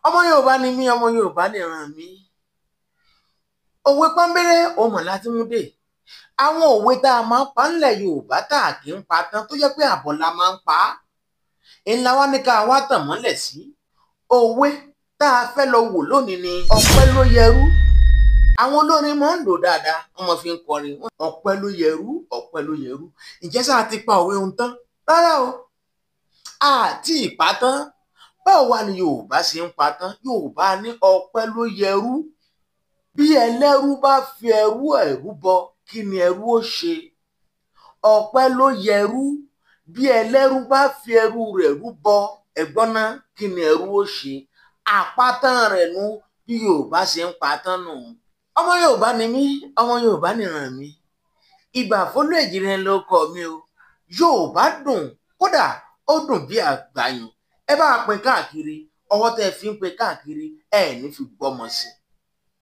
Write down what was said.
ọmọ Yorùbá ni mí, ọmọ Yorùbá lè ràn mí. Òwe pọ́nbélé òmò láti mú dé. Àwọn òwe tá a máa ń pa ńlẹ̀ Yorùbá tá a kì í pa tán tó jẹ́ pé àbọ̀ la máa ń pa á. Ńlá wa ní ká wá tàn mọ́lẹ̀ sí. Òwe tá a fẹ́ lọ wò lónìí ni ọpẹ́ ló yẹrú. Àwọn olórin máa ń lò dáadáa, wọ́n fi ń kọrin. Ọpẹ́ ló yẹrú, ọpẹ́ ló yẹrú. Ǹjẹ́ sáà ti pa òwe ohun tán? Rárá o. Àti ìpa tán. Báwo wá ni Yorùbá ṣe ń pa tán? Yorùbá ní ọpẹ́ ló yẹrú. Bí ẹlẹ́rú bá fi ẹrú rúbọ, kí ni ẹrú ó ṣe? Ọpẹ́ ló yẹrú. Bí ẹlẹ́rú bá fi ẹrú rẹ̀ rúbọ, ẹ̀gbọ́n náà, kí ni ẹrú ó ṣe? Àpatán rẹ̀ nu bí Yorùbá ṣe ń pa tán nù. Ọmọ Yorùbá ni mí, ọmọ Yorùbá nìran mi. Ìbà Fólúèjìrẹ ló kọ mi o. Yorùbá dùn, kódà ó dùn bí àgbáyùn. Ẹ bá pín káàkiri, ọwọ́ tẹ́ fi ń pín káàkiri, ẹ ní fi gbọ́mọ sí.